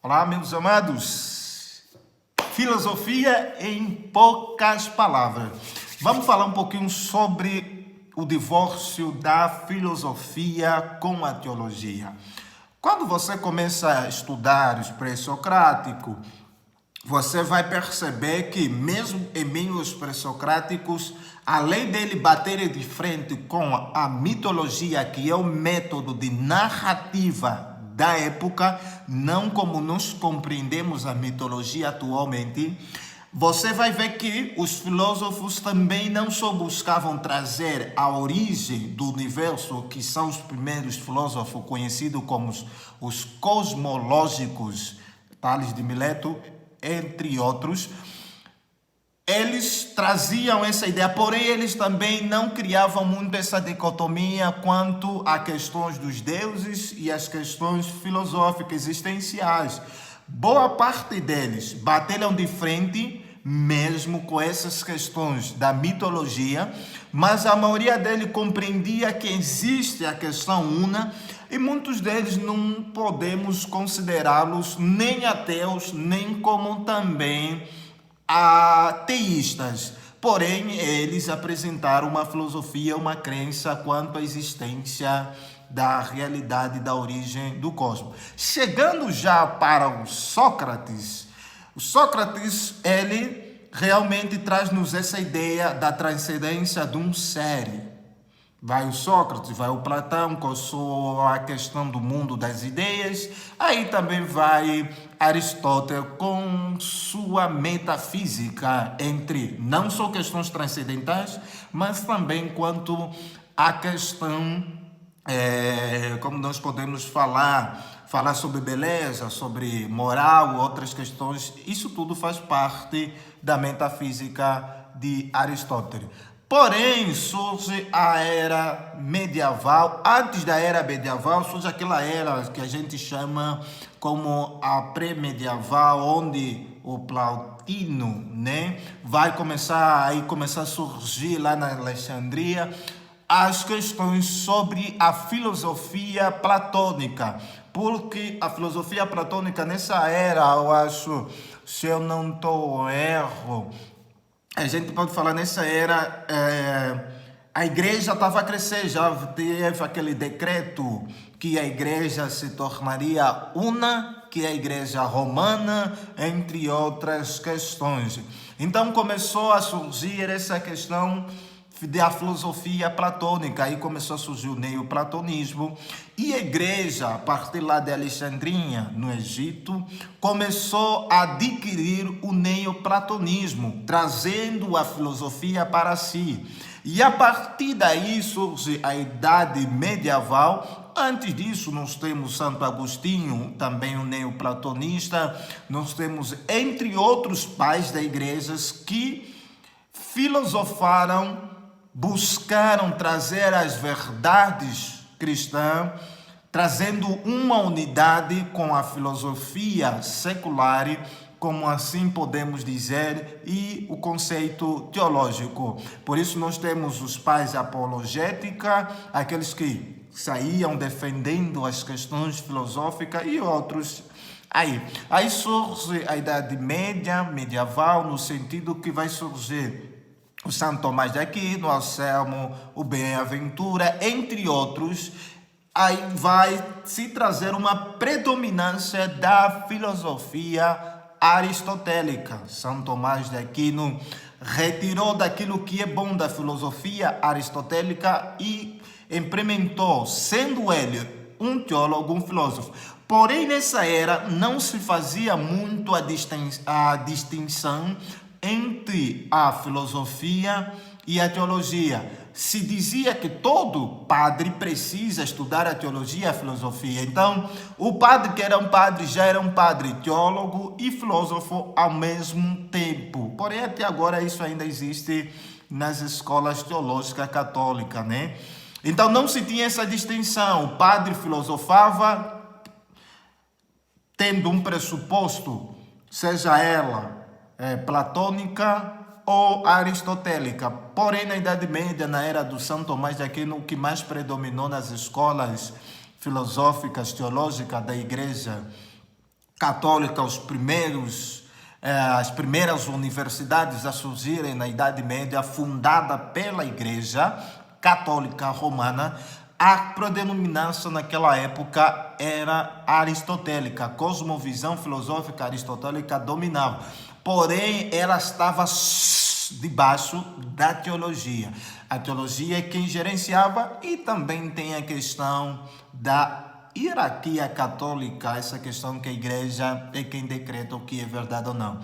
Olá, meus amados. Filosofia em poucas palavras. Vamos falar um pouquinho sobre o divórcio da filosofia com a teologia. Quando você começa a estudar o pré-socrático, você vai perceber que mesmo em meio aos pré-socráticos, além dele bater de frente com a mitologia, que é o método de narrativa da época, não como nós compreendemos a mitologia atualmente, você vai ver que os filósofos também não só buscavam trazer a origem do universo, que são os primeiros filósofos conhecidos como os cosmológicos, Tales de Mileto, entre outros. Eles traziam essa ideia, porém eles também não criavam muito essa dicotomia quanto a questões dos deuses e as questões filosóficas existenciais. Boa parte deles bateram de frente mesmo com essas questões da mitologia, mas a maioria deles compreendia que existe a questão una e muitos deles não podemos considerá-los nem ateus, nem como também ateístas. Porém, eles apresentaram uma filosofia, uma crença quanto à existência da realidade, da origem do cosmos. Chegando já para o Sócrates, ele realmente traz-nos essa ideia da transcendência de um ser. Vai o Sócrates, vai o Platão com a questão do mundo das ideias. Aí também vai Aristóteles com sua metafísica entre não só questões transcendentais, mas também quanto à questão, como nós podemos falar sobre beleza, sobre moral, outras questões. Isso tudo faz parte da metafísica de Aristóteles. Porém, surge a era medieval. Antes da era medieval, surge aquela era que a gente chama como a pré-medieval, onde o Plotino, vai começar a surgir lá na Alexandria as questões sobre a filosofia platônica. Porque a filosofia platônica nessa era, eu acho, se eu não estou erro, a gente pode falar nessa era, a igreja estava a crescer, já teve aquele decreto que a igreja se tornaria una, que é a igreja romana, entre outras questões. Então começou a surgir essa questão da filosofia platônica, aí começou a surgir o neoplatonismo, e a igreja, a partir lá de Alexandria, no Egito, começou a adquirir o neoplatonismo, trazendo a filosofia para si. E a partir daí surge a Idade Medieval. Antes disso, nós temos Santo Agostinho, também um neoplatonista, nós temos, entre outros pais da igreja, que filosofaram, buscaram trazer as verdades cristãs, trazendo uma unidade com a filosofia secular, como assim podemos dizer, e o conceito teológico. Por isso nós temos os pais apologética, aqueles que saíam defendendo as questões filosóficas e outros. Aí surge a Idade Média, medieval, no sentido que vai surgir o Santo Tomás de Aquino, o Anselmo, o Bem-aventura, entre outros. Aí vai se trazer uma predominância da filosofia aristotélica. São Tomás de Aquino retirou daquilo que é bom da filosofia aristotélica e implementou, sendo ele um teólogo, um filósofo. Porém, nessa era não se fazia muito a distinção entre a filosofia e a teologia. Se dizia que todo padre precisa estudar a teologia e a filosofia. Então, o padre que era um padre já era um padre teólogo e filósofo ao mesmo tempo. Porém, até agora isso ainda existe nas escolas teológicas católicas, Então, não se tinha essa distinção. O padre filosofava tendo um pressuposto, seja ela platônica ou aristotélica. Porém, na Idade Média, na era do São Tomás de Aquino, o que mais predominou nas escolas filosóficas, teológicas da igreja católica, as primeiras universidades a surgirem na Idade Média, fundada pela Igreja Católica Romana. A predominância naquela época era aristotélica, a cosmovisão filosófica aristotélica dominava, porém ela estava debaixo da teologia. A teologia é quem gerenciava, e também tem a questão da hierarquia católica, essa questão que a igreja é quem decreta o que é verdade ou não.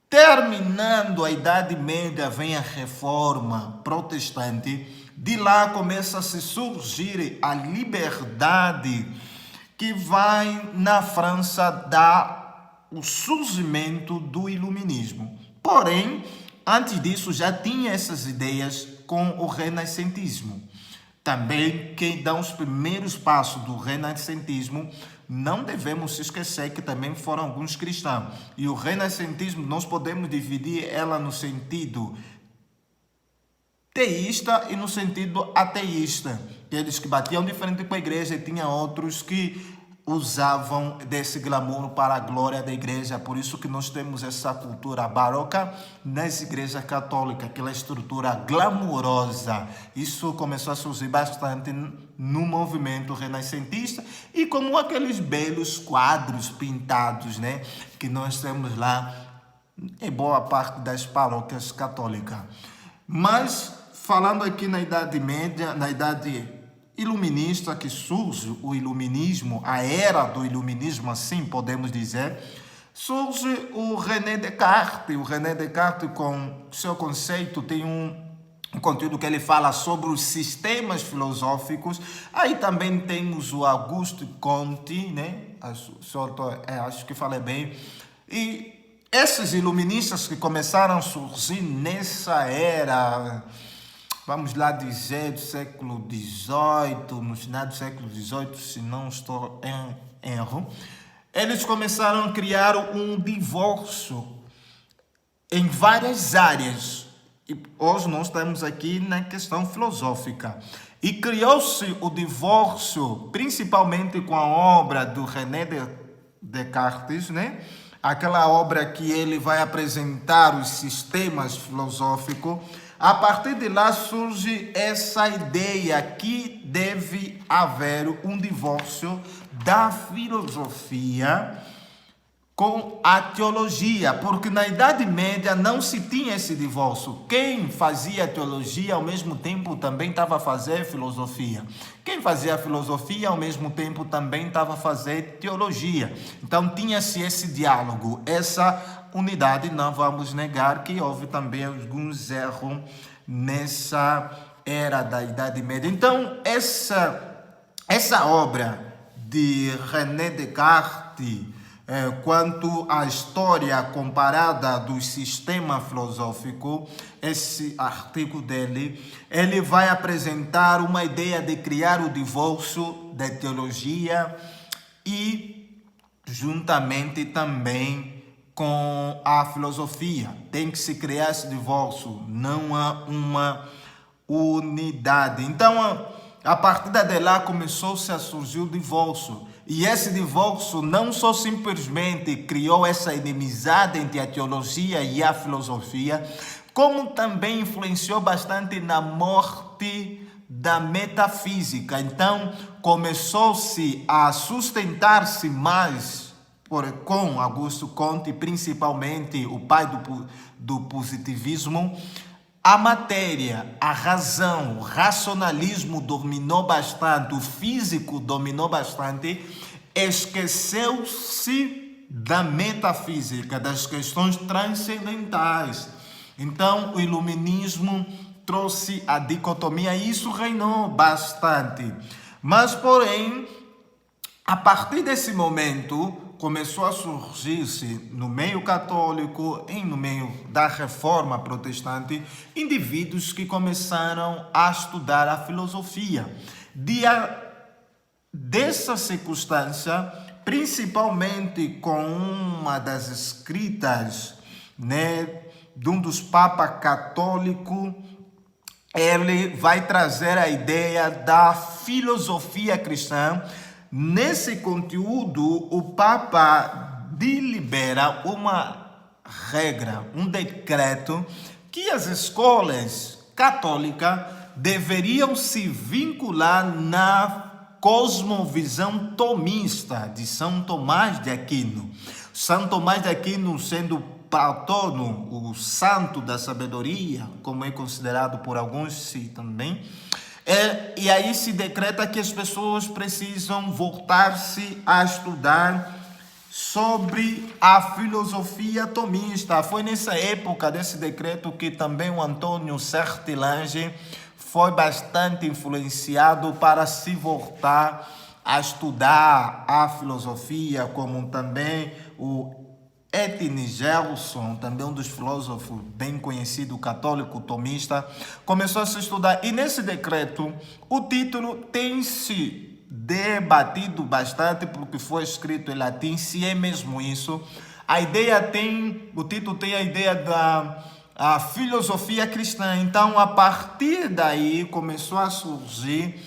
Terminando a Idade Média, vem a Reforma Protestante. De lá começa a se surgir a liberdade, que vai na França dar o surgimento do iluminismo. Porém, antes disso já tinha essas ideias com o renascentismo. Também quem dá os primeiros passos do renascentismo, não devemos se esquecer que também foram alguns cristãos. E o renascentismo nós podemos dividir ela no sentido teísta e no sentido ateísta. Aqueles que batiam de frente com a igreja, e tinha outros que usavam desse glamour para a glória da igreja. Por isso que nós temos essa cultura barroca nas igrejas católicas, aquela estrutura glamurosa. Isso começou a surgir bastante no movimento renascentista, e como aqueles belos quadros pintados, né, que nós temos lá em boa parte das paróquias católicas. Mas falando aqui na Idade Média, na Idade Iluminista, que surge o iluminismo, a era do iluminismo, assim podemos dizer, surge o René Descartes. O René Descartes, com seu conceito, tem um conteúdo que ele fala sobre os sistemas filosóficos. Aí também temos o Auguste Comte, né? Acho que falei bem. E esses iluministas que começaram a surgir nessa era, vamos lá dizer, do século XVIII, no final do século XVIII, se não estou em erro, eles começaram a criar um divórcio em várias áreas. E hoje nós estamos aqui na questão filosófica. E criou-se o divórcio principalmente com a obra do René Descartes, né? Aquela obra que ele vai apresentar os sistemas filosóficos. A partir de lá surge essa ideia que deve haver um divórcio da filosofia com a teologia, porque na Idade Média não se tinha esse divórcio. Quem fazia teologia ao mesmo tempo também estava a fazer filosofia. Quem fazia filosofia ao mesmo tempo também estava a fazer teologia. Então tinha-se esse diálogo, essa unidade. Não vamos negar que houve também alguns erros nessa era da Idade Média. Então essa obra de René Descartes, quanto à história comparada do sistema filosófico, esse artigo dele, ele vai apresentar uma ideia de criar o divórcio da teologia e juntamente também com a filosofia. Tem que se criar esse divórcio, não há uma unidade. Então, a partir de lá começou-se a surgir o divórcio. E esse divórcio não só simplesmente criou essa inimizade entre a teologia e a filosofia, como também influenciou bastante na morte da metafísica. Então, começou-se a sustentar-se mais com Auguste Comte, principalmente o pai do positivismo, a matéria, a razão, o racionalismo dominou bastante, o físico dominou bastante, esqueceu-se da metafísica, das questões transcendentais. Então, o iluminismo trouxe a dicotomia e isso reinou bastante. Mas, porém, a partir desse momento, começou a surgir-se no meio católico e no meio da Reforma Protestante indivíduos que começaram a estudar a filosofia. Dessa circunstância, principalmente com uma das escritas, né, de um dos papas católicos, ele vai trazer a ideia da filosofia cristã. Nesse conteúdo, o Papa delibera uma regra, um decreto que as escolas católicas deveriam se vincular na cosmovisão tomista de São Tomás de Aquino. São Tomás de Aquino sendo patrono, o santo da sabedoria, como é considerado por alguns também. E aí se decreta que as pessoas precisam voltar-se a estudar sobre a filosofia tomista. Foi nessa época desse decreto que também o Antônio Sertilange foi bastante influenciado para se voltar a estudar a filosofia, como também o Etienne Gelson, também um dos filósofos bem conhecido, católico tomista, começou a se estudar. E nesse decreto, o título tem se debatido bastante, porque foi escrito em latim, se é mesmo isso. O título tem a ideia da filosofia cristã. Então, a partir daí, começou a surgir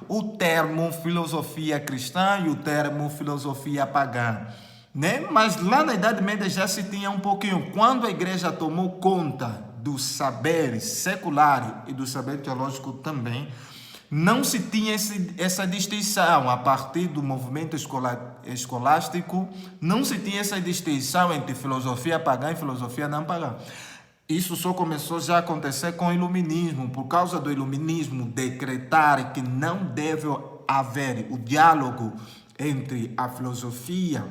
o termo filosofia cristã e o termo filosofia pagã. Né? Mas lá na Idade Média já se tinha um pouquinho. Quando a igreja tomou conta do saber secular e do saber teológico também, não se tinha essa distinção. A partir do movimento escolástico, não se tinha essa distinção entre filosofia pagã e filosofia não pagã. Isso só começou já a acontecer com o iluminismo, por causa do iluminismo decretar que não deve haver o diálogo entre a filosofia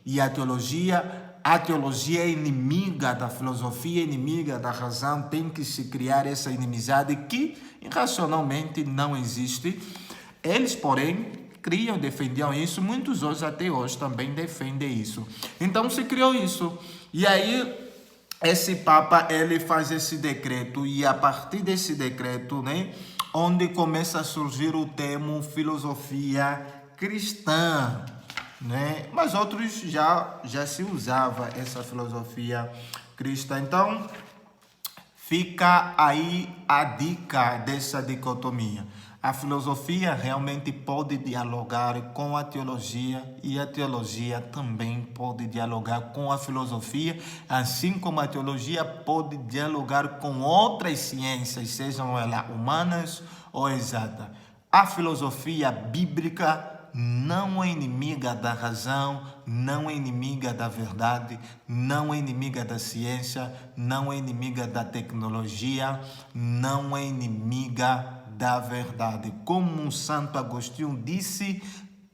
e a teologia é inimiga da filosofia, inimiga da razão, tem que se criar essa inimizade que irracionalmente não existe. Eles, porém, defendiam isso, muitos hoje até hoje também defendem isso. Então se criou isso. E aí esse Papa, ele faz esse decreto, e a partir desse decreto, né, onde começa a surgir o termo filosofia cristã. Né? Mas outros já se usava essa filosofia cristã. Então, fica aí a dica dessa dicotomia. A filosofia realmente pode dialogar com a teologia, e a teologia também pode dialogar com a filosofia, assim como a teologia pode dialogar com outras ciências, sejam elas humanas ou exatas. A filosofia bíblica não é inimiga da razão, não é inimiga da verdade, não é inimiga da ciência, não é inimiga da tecnologia, não é inimiga da verdade. Como Santo Agostinho disse,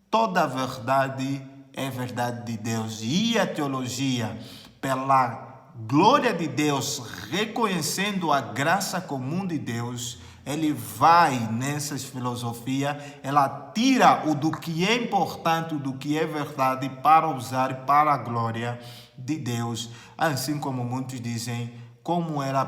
toda a verdade é verdade de Deus. E a teologia, pela glória de Deus, reconhecendo a graça comum de Deus, ele vai nessas filosofias, ela tira o do que é importante, do que é verdade, para usar para a glória de Deus. Assim como muitos dizem, como era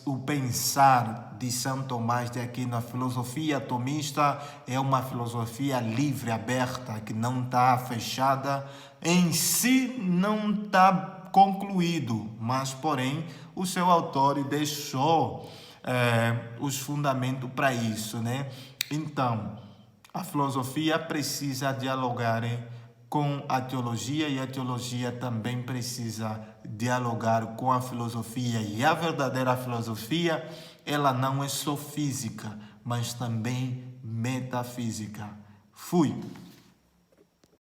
o pensar de São Tomás de Aquino, a filosofia tomista é uma filosofia livre, aberta, que não está fechada, em si não está concluído, mas porém o seu autor deixou os fundamentos para isso, né? Então, a filosofia precisa dialogar com a teologia, e a teologia também precisa dialogar com a filosofia. E a verdadeira filosofia, ela não é só física, mas também metafísica. Fui!